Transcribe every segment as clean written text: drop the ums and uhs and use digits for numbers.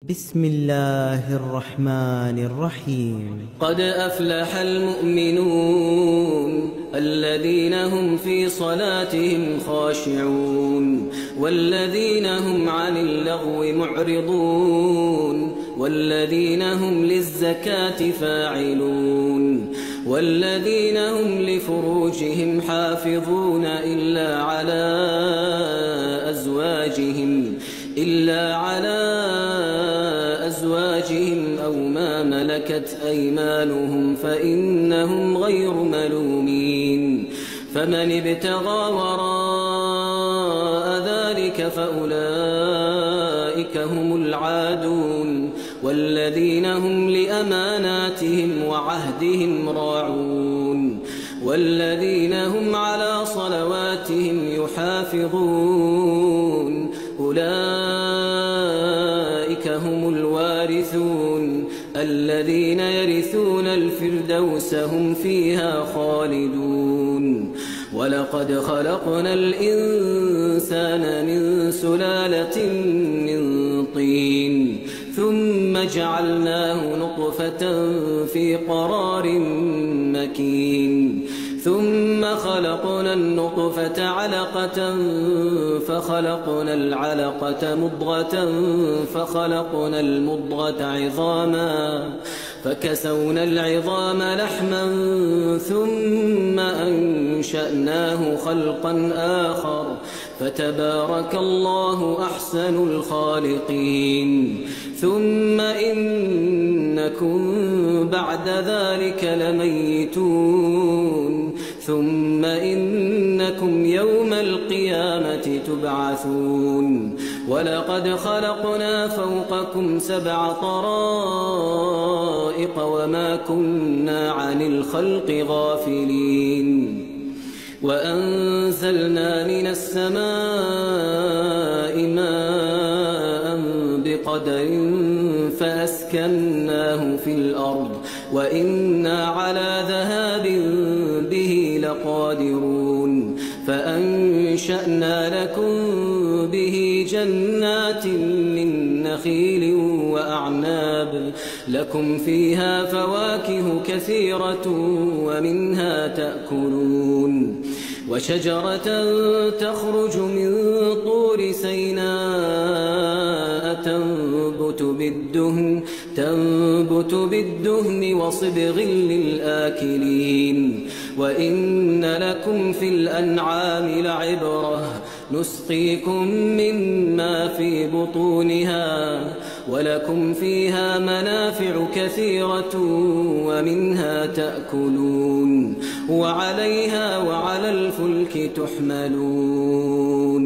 بسم الله الرحمن الرحيم. قد أفلح المؤمنون الذين هم في صلاتهم خاشعون والذين هم عن اللغو معرضون والذين هم للزكاة فاعلون والذين هم لفروجهم حافظون إلا على أزواجهم أو ما ملكت أيمانهم فإنهم غير ملومين. فمن ابتغى وراء ذلك فأولئك هم العادون والذين هم لأماناتهم وعهدهم راعون والذين هم على صلواتهم يحافظون أولئك هم الوارثون الذين يرثون الفردوس هم فيها خالدون. ولقد خلقنا الإنسان من سلالة من طين ثم جعلناه نطفة في قرار مكين ثم خلقنا النطفة علقة فخلقنا العلقة مضغة فخلقنا المضغة عظاما فكسونا العظام لحما ثم أنشأناه خلقا آخر فتبارك الله أحسن الخالقين. ثم إنكم بعد ذلك لميتون ثم إنكم يوم القيامة تبعثون. ولقد خلقنا فوقكم 7 طرائق وما كنا عن الخلق غافلين. وأنزلنا من السماء ماء بقدر فأسكناه في الأرض وإنا على ذهاب به لقادرون. فأنشأنا لكم به جنات من نخيل وأعناب لكم فيها فواكه كثيرة ومنها تأكلون. وشجرة تخرج من طور سيناء تنبت بالدهن وصبغ للآكلين. وإن لكم في الأنعام لعبرة نسقيكم مما في بطونها ولكم فيها منافع كثيرة ومنها تأكلون وعليها وعلى الفلك تحملون.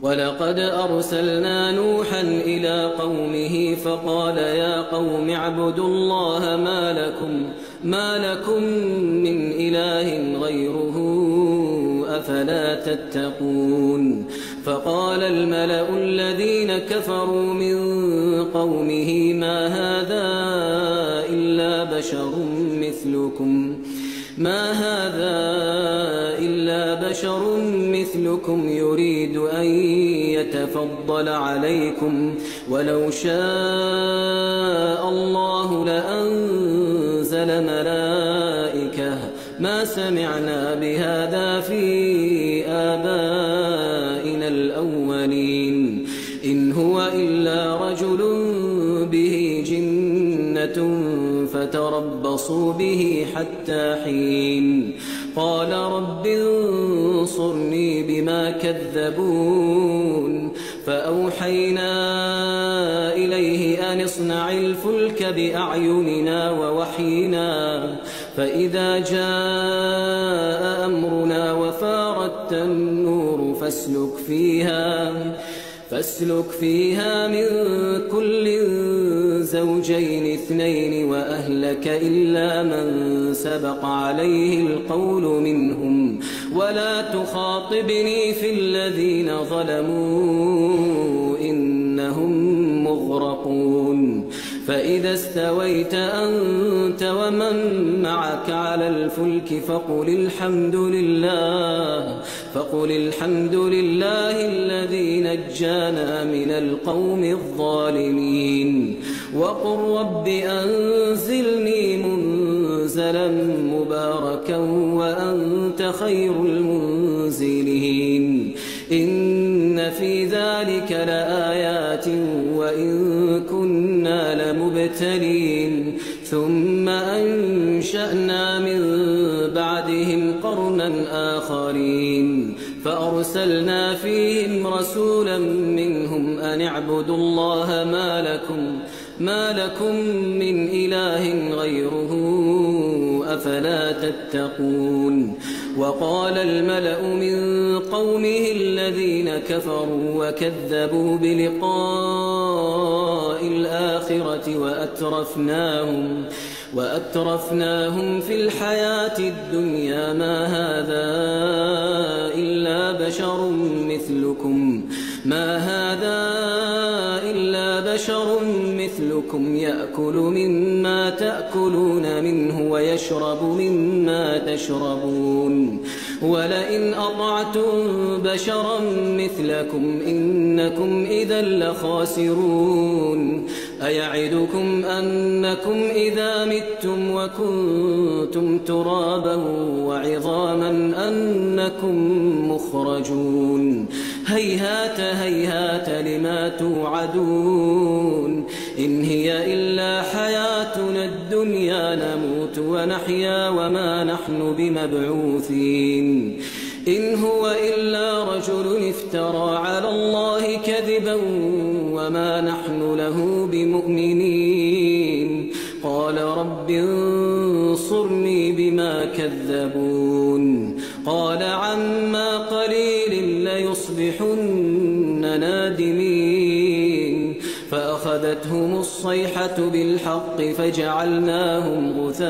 ولقد أرسلنا نوحا إلى قومه فقال يا قوم اعبدوا الله ما لكم من إله غيره أفلا تتقون. فقال الملأ الذين كفروا من قومه ما هذا إلا بشر مثلكم يريد أن يتفضل عليكم ولو شاء الله لأنزل ملائكة ما سمعنا بهذا في آبائنا الأولين إن هو إلا رجل به جنة فتربصوا به حتى حين. قال رب انصرني بما كذبون. فأوحينا إليه أن اصنع الفلك بأعيننا ووحينا فإذا جاء أمرنا وفارت النور فاسلك فيها من كل زوجين 2 وأهلك إلا من سبق عليه القول منهم ولا تخاطبني في الذين ظلموا إنهم مغرقون. فإذا استويت أنت ومن معك على الفلك فقل الحمد لله الذي نجانا من القوم الظالمين وقل رب أنزلني منزلا مباركا وأنت خير المنزلين إن في ذلك لآيات وإن كنا لمبتلين ثم أنشأنا من بعدهم قرنا آخرين فأرسلنا فيهم رسولا منهم أن اعبدوا الله ما لكم من إله غيره أفلا تتقون وقال الملأ من قومه الذين كفروا وكذبوا بلقاء الآخرة وأترفناهم في الحياة الدنيا ما هذا إلا بشر مثلكم يأكل مما تأكلون منه ويشرب مما تشربون ولئن أطعتم بشرا مثلكم إنكم إذا لخاسرون أيعدكم أنكم إذا متم وكنتم ترابا وعظاما أنكم مخرجون هيهات هيهات لما توعدون إن هي إلا حياتنا الدنيا نموت ونحيا وما نحن بمبعوثين إن هو إلا رجل افترى على الله كذبا وما نحن له بمؤمنين قال رب انصرني بما كذبون قال عما قليل ليصبحن نادمين فأخذتهم الصيحة بالحق فجعلناهم غثاء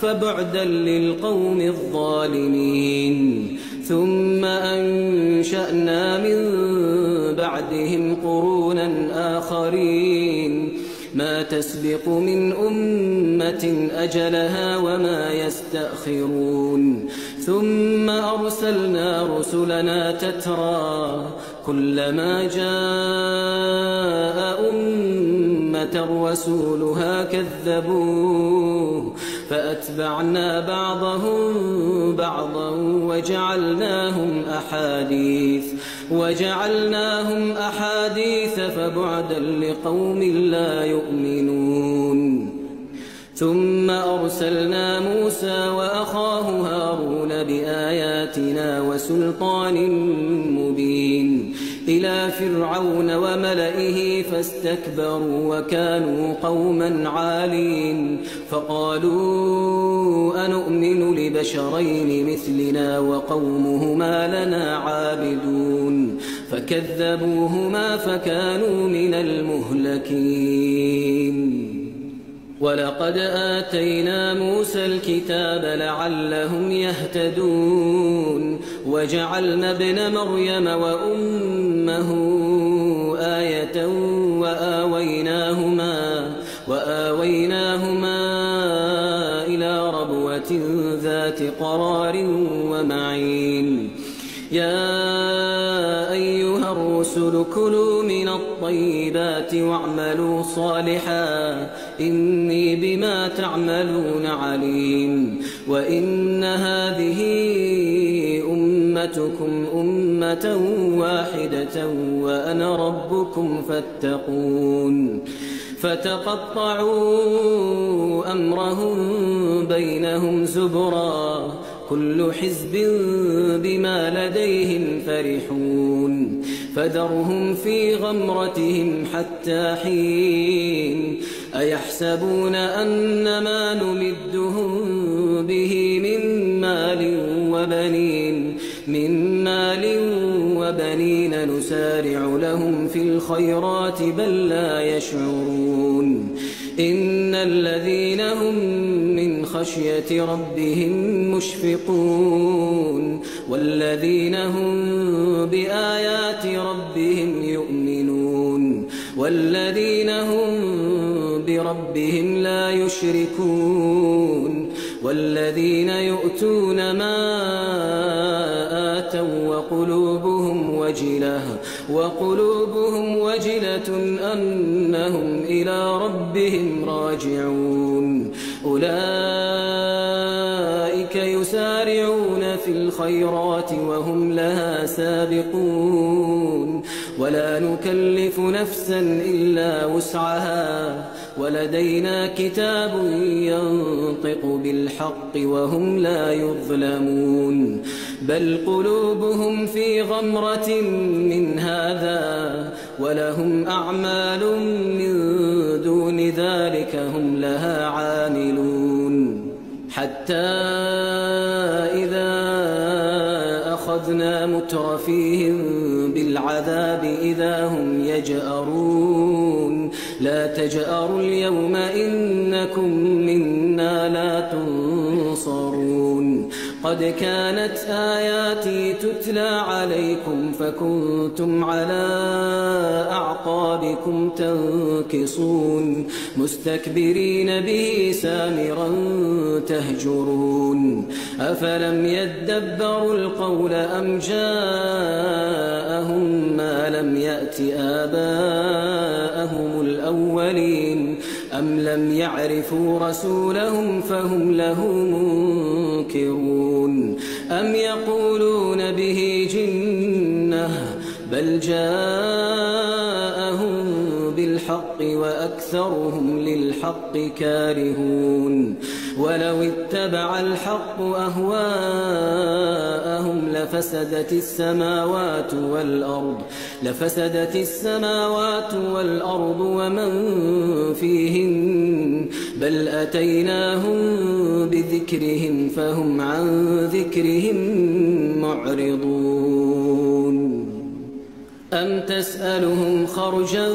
فبعدا للقوم الظالمين ثم أنشأنا من بعدهم قرونا آخرين ما تسبق من أمة أجلها وما يستأخرون ثم أرسلنا رسلنا تترى كلما جاء أمة رسولها كذبوه فأتبعنا بعضهم بعضا وجعلناهم أحاديث فبعدا لقوم لا يؤمنون ثم أرسلنا موسى وأخاه هارون بآياتنا وسلطان مبين إلى فرعون وملئه فاستكبروا وكانوا قوما عالين فقالوا أنؤمن لبشرين مثلنا وقومهما لنا عابدون فكذبوهما فكانوا من المهلكين ولقد آتينا موسى الكتاب لعلهم يهتدون وجعلنا ابن مريم وأمه آية وآويناهما إلى ربوة ذات قرار ومعين يا أيها الرسل كلوا من الطيبات واعملوا صالحا إني بما تعملون عليم وإن هذه أمتكم أمة واحدة وأنا ربكم فاتقون فتقطعوا أمرهم بينهم زبرا كل حزب بما لديهم فرحون فذرهم في غمرتهم حتى حين أيحسبون أن ما نمدهم به من مال وبنين نسارع لهم في الخيرات بل لا يشعرون إن الذين هم من خشية ربهم مشفقون والذين هم بآيات ربهم يؤمنون والذين هم بربهم لا يشركون والذين يؤتون ما آتوا وقلوبهم وجلة أنهم إلى ربهم راجعون أولئك يسارعون في الخيرات وهم لها سابقون ولا نكلف نفسا إلا وسعها ولدينا كتاب ينطق بالحق وهم لا يظلمون بل قلوبهم في غمرة من هذا ولهم أعمال من دون ذلك هم لها عاملون حتى إذا أخذنا مترفيهم بالعذاب إذا هم يجأرون لا تجأروا اليوم إنكم منا لا تنصرون قد كانت آياتي تتلى عليكم فكنتم على أعقابكم تنكصون مستكبرين به سامرا تهجرون أفلم يدبروا القول أم جاءهم ما لم يأت آباءهم الأولين أم لم يعرفوا رسولهم فهم له منكرون أم يقولون به جنة بل جاءهم بالحق وأكثرهم للحق كارهون ولو اتبع الحق أهواءهم لفسدت السماوات والأرض ومن فيهن بل أتيناهم بذكرهم فهم عن ذكرهم معرضون أم تسألهم خرجا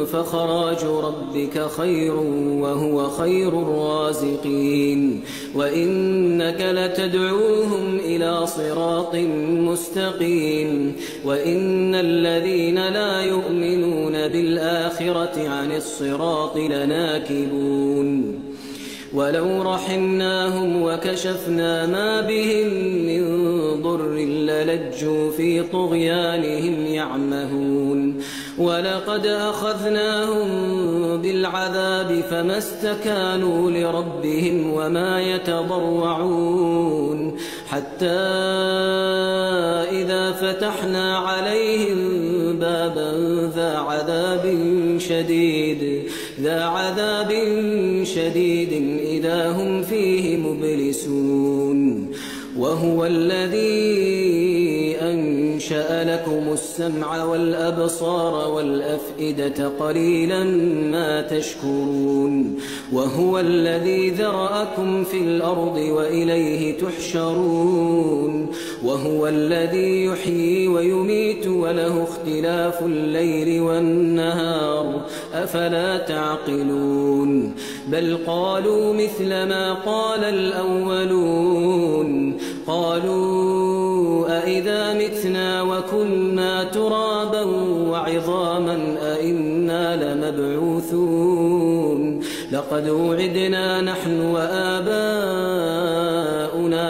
فخراج ربك خير وهو خير الرازقين وإنك لتدعوهم إلى صراط مستقيم وإن الذين لا يؤمنون بالآخرة عن الصراط لناكبون ولو رحمناهم وكشفنا ما بهم من ضر للجوا في طغيانهم يعمهون ولقد أخذناهم بالعذاب فما استكانوا لربهم وما يتضرعون حتى إذا فتحنا عليهم بابا ذا عذاب شديد إذا هم فيه مبلسون وهو الذي أنشأ لكم السمع والأبصار والأفئدة قليلا ما تشكرون وهو الذي ذرأكم في الأرض وإليه تحشرون وهو الذي يحيي ويميت وله اختلاف الليل والنهار أفلا تعقلون بل قالوا مثل ما قال الأولون قالوا أئذا متنا وكنا ترابا وعظاما أئنا لمبعوثون لقد وعدنا نحن وآباؤنا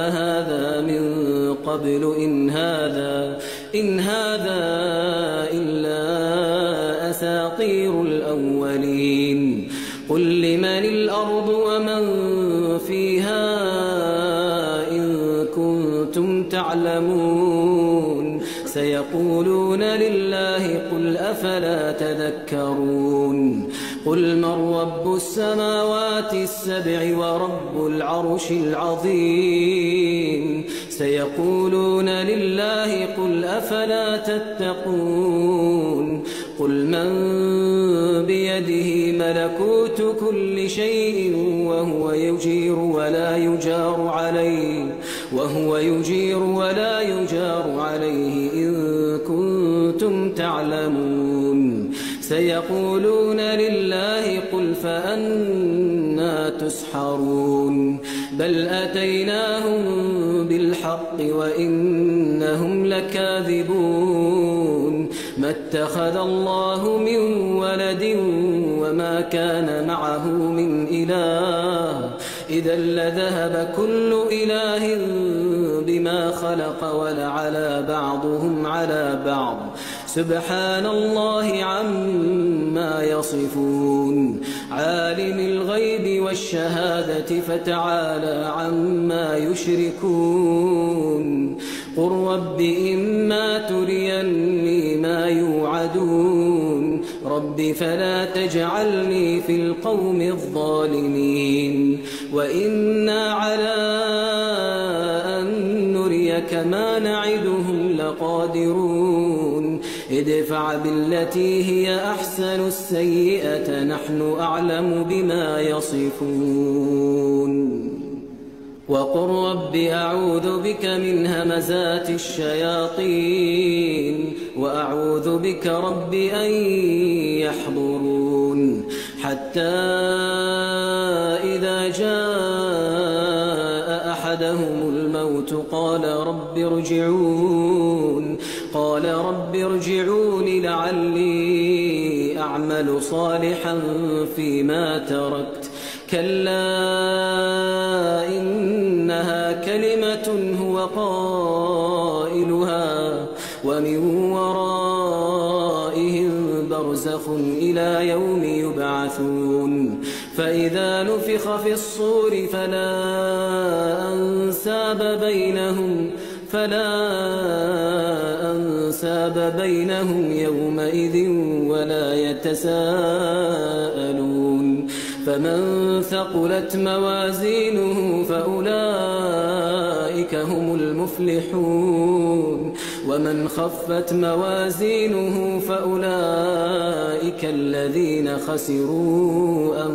هذا من قبل إن هذا إلا أساطير الأولين قل لمن الأرض ومن فيها إن كنتم تعلمون سيقولون لله قل أفلا تذكرون قل من رب السماوات السبع ورب العرش العظيم سيقولون لله قل أفلا تتقون قل من بيده ملكوت كل شيء وهو يجير ولا يجار عليه إن كنتم تعلمون سيقولون لله قل فأنا تسحرون بل أتيناهم بالحق وإنهم لكاذبون اتخذ الله من ولد وما كان معه من إله إذا لذهب كل إله بما خلق ولعلى بعضهم على بعض سبحان الله عما يصفون عالم الغيب والشهادة فتعالى عما يشركون قل رب إما تريني ما يوعدون رب فلا تجعلني في القوم الظالمين وإنا على أن نريك ما نعدهم لقادرون ادفع بالتي هي أحسن السيئة نحن أعلم بما يصفون وقل رب أعوذ بك من همزات الشياطين وأعوذ بك رب أن يحضرون حتى إذا جاء أحدهم الموت قال رب ارجعون لعلي أعمل صالحا فيما تركت كلا إنها كلمة هو قائلها ومن ورائهم برزخ إلى يوم يبعثون فإذا نفخ في الصور فلا أنساب بينهم يومئذ ولا يتساءلون فمن ثقلت موازينه فأولئك هم المفلحون ومن خفت موازينه فأولئك الذين خسروا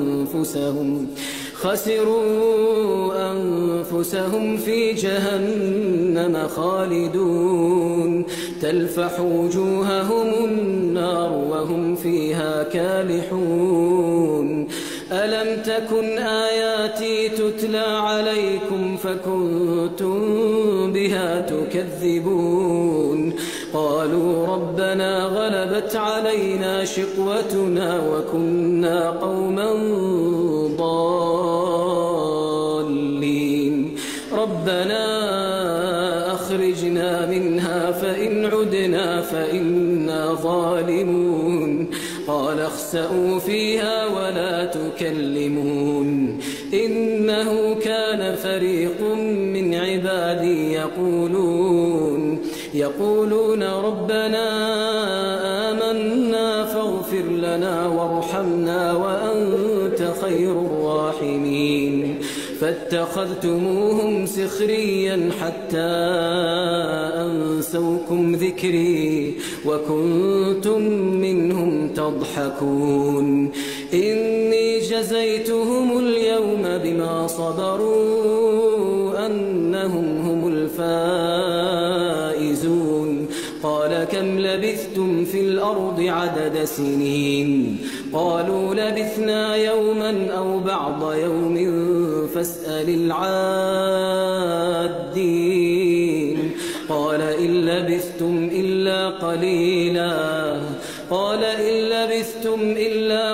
أنفسهم في جهنم خالدون تلفح وجوههم النار وهم فيها كالحون ألم تكن آياتي تتلى عليكم فكنتم بها تكذبون قالوا ربنا غلبت علينا شقوتنا وكنا قوما ضالين ربنا أخرجنا منها فإن عدنا فإنا ظالمون قال اخسئوا فيها ولا تكلمون إنه كان فريق من عبادي يقولون ربنا آمنا فاغفر لنا وارحمنا وأنت خير الراحمين فاتخذتموهم سخريا حتى أنسوكم ذكري وكنتم منهم تضحكون إني جزيتهم اليوم بما صبروا أنهم هم الفائزون قال كم لبثتم في الأرض عدد سنين قالوا لبثنا يوما أو بعض يوم فاسأل العادين قال إن لبثتم إلا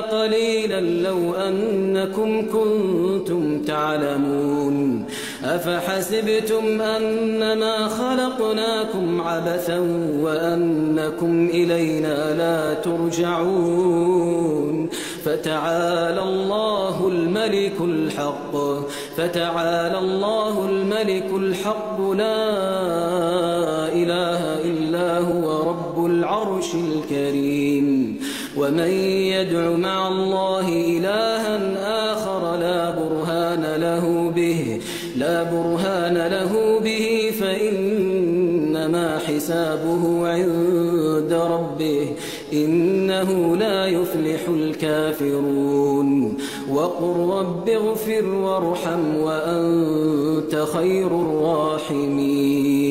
قليلا لو أنكم كنتم تعلمون أفحسبتم أنما خلقناكم عبثا وأنكم إلينا لا ترجعون فتعالى الله الملك الحق لا إله إلا هو رب العرش الكريم ومن يدع مع الله إلها آخر لا برهان له به فإنما حسابه عند ربه إنه لا يفلح الكافرون وقل رب اغفر وارحم وأنت خير الراحمين